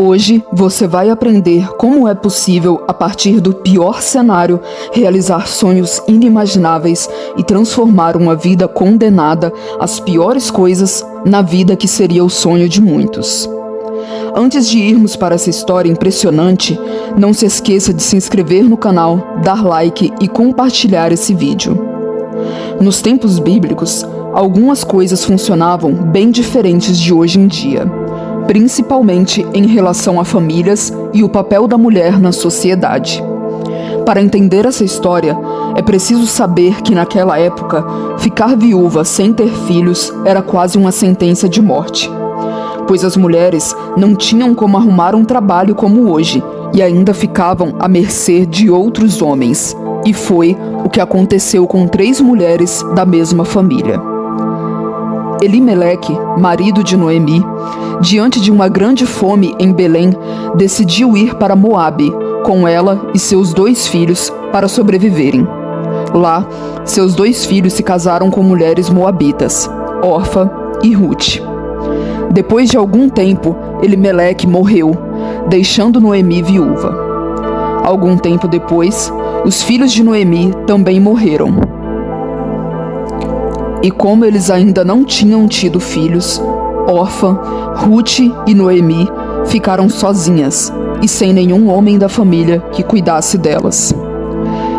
Hoje você vai aprender como é possível, a partir do pior cenário, realizar sonhos inimagináveis e transformar uma vida condenada às piores coisas na vida que seria o sonho de muitos. Antes de irmos para essa história impressionante, não se esqueça de se inscrever no canal, dar like e compartilhar esse vídeo. Nos tempos bíblicos, algumas coisas funcionavam bem diferentes de hoje em dia, principalmente em relação a famílias e o papel da mulher na sociedade. Para entender essa história, é preciso saber que naquela época, ficar viúva sem ter filhos era quase uma sentença de morte, pois as mulheres não tinham como arrumar um trabalho como hoje e ainda ficavam à mercê de outros homens. E foi o que aconteceu com 3 mulheres da mesma família. Elimeleque, marido de Noemi, diante de uma grande fome em Belém, decidiu ir para Moabe, com ela e seus 2 filhos, para sobreviverem. Lá, seus 2 filhos se casaram com mulheres moabitas, Orfa e Ruth. Depois de algum tempo, Elimeleque morreu, deixando Noemi viúva. Algum tempo depois, os filhos de Noemi também morreram. E como eles ainda não tinham tido filhos, Orfa, Ruth e Noemi ficaram sozinhas e sem nenhum homem da família que cuidasse delas.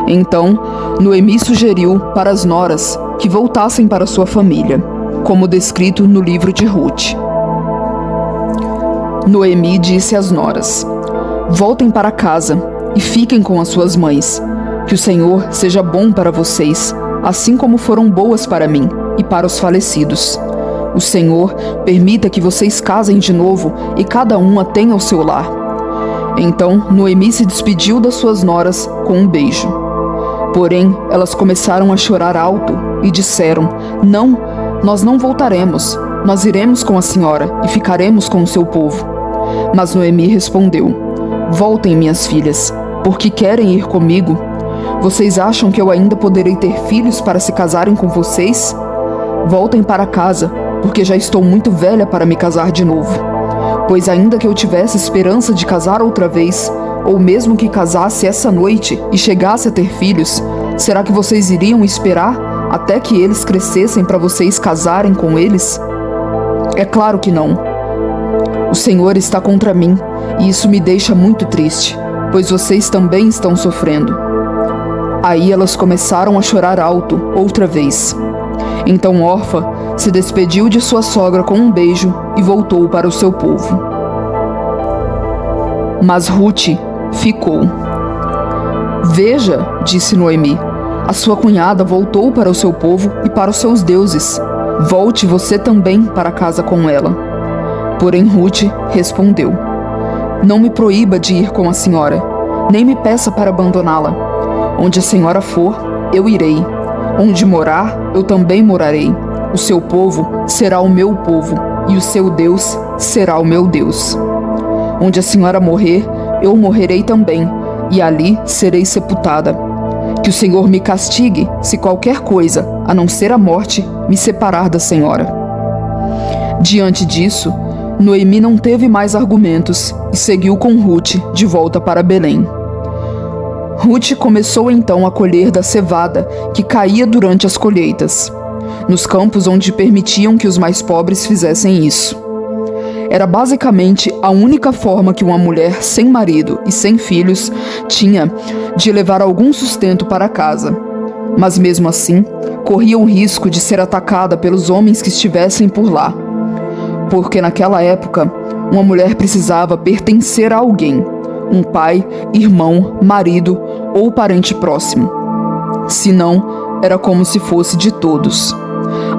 Então, Noemi sugeriu para as noras que voltassem para sua família, como descrito no livro de Ruth. Noemi disse às noras: "Voltem para casa e fiquem com as suas mães. Que o Senhor seja bom para vocês, assim como foram boas para mim e para os falecidos. O Senhor permita que vocês casem de novo e cada uma tenha o seu lar." Então Noemi se despediu das suas noras com um beijo. Porém, elas começaram a chorar alto e disseram: "Não, nós não voltaremos. Nós iremos com a senhora e ficaremos com o seu povo." Mas Noemi respondeu: "Voltem, minhas filhas, porque querem ir comigo? Vocês acham que eu ainda poderei ter filhos para se casarem com vocês? Voltem para casa, porque já estou muito velha para me casar de novo. Pois ainda que eu tivesse esperança de casar outra vez, ou mesmo que casasse essa noite e chegasse a ter filhos, será que vocês iriam esperar até que eles crescessem para vocês casarem com eles? É claro que não. O Senhor está contra mim, e isso me deixa muito triste, pois vocês também estão sofrendo." Aí elas começaram a chorar alto outra vez. Então Orfa se despediu de sua sogra com um beijo e voltou para o seu povo. Mas Ruth ficou. "Veja", disse Noemi, "a sua cunhada voltou para o seu povo e para os seus deuses. Volte você também para casa com ela." Porém Ruth respondeu: "Não me proíba de ir com a senhora, nem me peça para abandoná-la. Onde a senhora for, eu irei. Onde morar, eu também morarei. O seu povo será o meu povo, e o seu Deus será o meu Deus. Onde a senhora morrer, eu morrerei também, e ali serei sepultada. Que o Senhor me castigue se qualquer coisa, a não ser a morte, me separar da senhora." Diante disso, Noemi não teve mais argumentos e seguiu com Ruth de volta para Belém. Ruth começou então a colher da cevada que caía durante as colheitas, nos campos onde permitiam que os mais pobres fizessem isso. Era basicamente a única forma que uma mulher sem marido e sem filhos tinha de levar algum sustento para casa. Mas mesmo assim, corria o risco de ser atacada pelos homens que estivessem por lá. Porque naquela época, uma mulher precisava pertencer a alguém, um pai, irmão, marido ou parente próximo. Senão, era como se fosse de todos.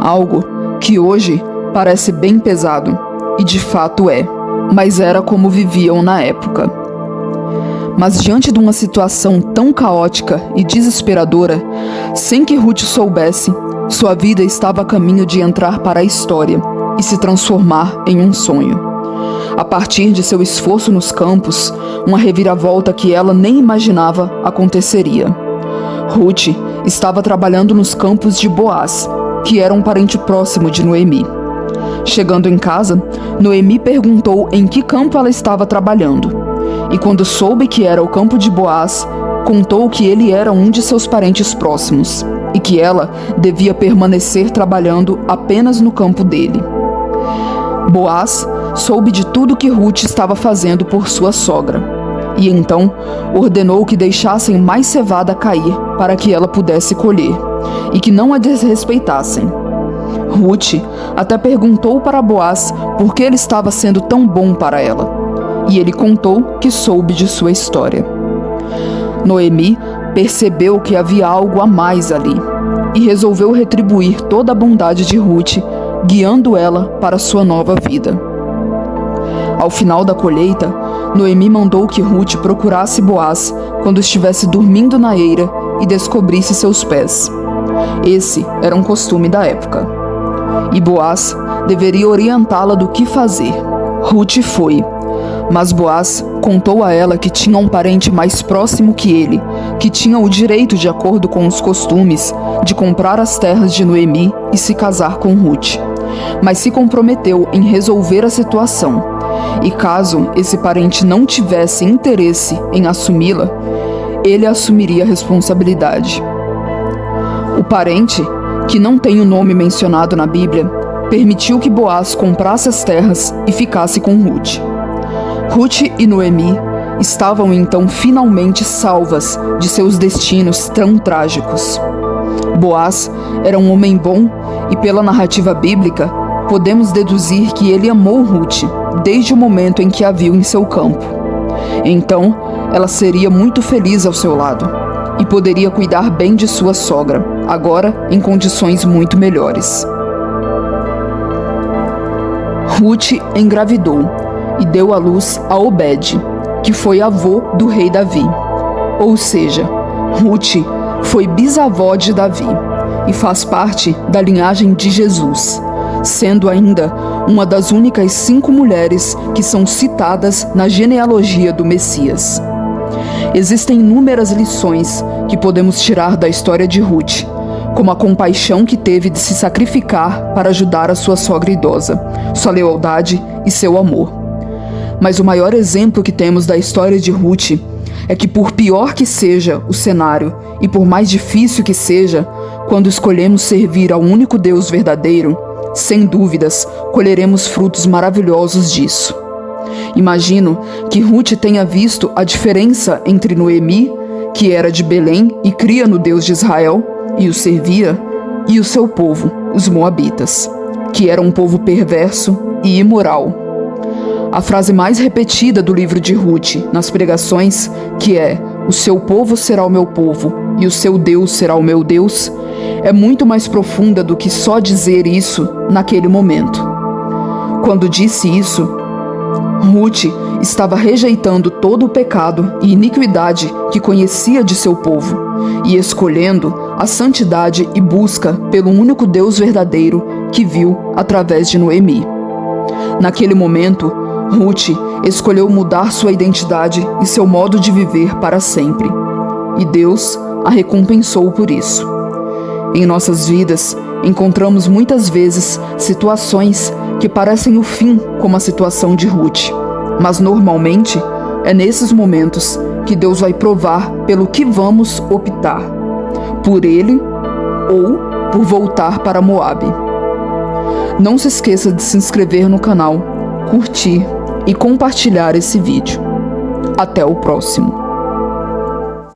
Algo que hoje parece bem pesado, e de fato é, mas era como viviam na época. Mas diante de uma situação tão caótica e desesperadora, sem que Ruth soubesse, sua vida estava a caminho de entrar para a história e se transformar em um sonho. A partir de seu esforço nos campos, uma reviravolta que ela nem imaginava aconteceria. Ruth estava trabalhando nos campos de Boaz, que era um parente próximo de Noemi. Chegando em casa, Noemi perguntou em que campo ela estava trabalhando. E quando soube que era o campo de Boaz, contou que ele era um de seus parentes próximos e que ela devia permanecer trabalhando apenas no campo dele. Boaz soube de tudo que Ruth estava fazendo por sua sogra, e então ordenou que deixassem mais cevada cair para que ela pudesse colher, e que não a desrespeitassem. Ruth até perguntou para Boaz por que ele estava sendo tão bom para ela, e ele contou que soube de sua história. Noemi percebeu que havia algo a mais ali, e resolveu retribuir toda a bondade de Ruth, guiando ela para sua nova vida. Ao final da colheita, Noemi mandou que Ruth procurasse Boaz quando estivesse dormindo na eira e descobrisse seus pés. Esse era um costume da época. E Boaz deveria orientá-la do que fazer. Ruth foi, mas Boaz contou a ela que tinha um parente mais próximo que ele, que tinha o direito, de acordo com os costumes, de comprar as terras de Noemi e se casar com Ruth, mas se comprometeu em resolver a situação, e caso esse parente não tivesse interesse em assumi-la, ele assumiria a responsabilidade. O parente, que não tem o nome mencionado na Bíblia, permitiu que Boaz comprasse as terras e ficasse com Ruth. Ruth e Noemi estavam então finalmente salvas de seus destinos tão trágicos. Boaz era um homem bom e, pela narrativa bíblica, podemos deduzir que ele amou Ruth desde o momento em que a viu em seu campo. Então, ela seria muito feliz ao seu lado e poderia cuidar bem de sua sogra, agora em condições muito melhores. Ruth engravidou e deu à luz a Obed, que foi avô do rei Davi. Ou seja, Ruth foi bisavó de Davi e faz parte da linhagem de Jesus, sendo ainda uma das únicas 5 mulheres que são citadas na genealogia do Messias. Existem inúmeras lições que podemos tirar da história de Ruth, como a compaixão que teve de se sacrificar para ajudar a sua sogra idosa, sua lealdade e seu amor. Mas o maior exemplo que temos da história de Ruth é que, por pior que seja o cenário e por mais difícil que seja, quando escolhemos servir ao único Deus verdadeiro, sem dúvidas, colheremos frutos maravilhosos disso. Imagino que Ruth tenha visto a diferença entre Noemi, que era de Belém e cria no Deus de Israel, e o servia, e o seu povo, os Moabitas, que era um povo perverso e imoral. A frase mais repetida do livro de Ruth nas pregações, que é "O seu povo será o meu povo e o seu Deus será o meu Deus", é muito mais profunda do que só dizer isso naquele momento. Quando disse isso, Ruth estava rejeitando todo o pecado e iniquidade que conhecia de seu povo e escolhendo a santidade e busca pelo único Deus verdadeiro que viu através de Noemi. Naquele momento, Ruth escolheu mudar sua identidade e seu modo de viver para sempre, e Deus a recompensou por isso. Em nossas vidas, encontramos muitas vezes situações que parecem o fim, como a situação de Ruth, mas normalmente é nesses momentos que Deus vai provar pelo que vamos optar, por ele ou por voltar para Moabe. Não se esqueça de se inscrever no canal, curtir e compartilhar esse vídeo. Até o próximo.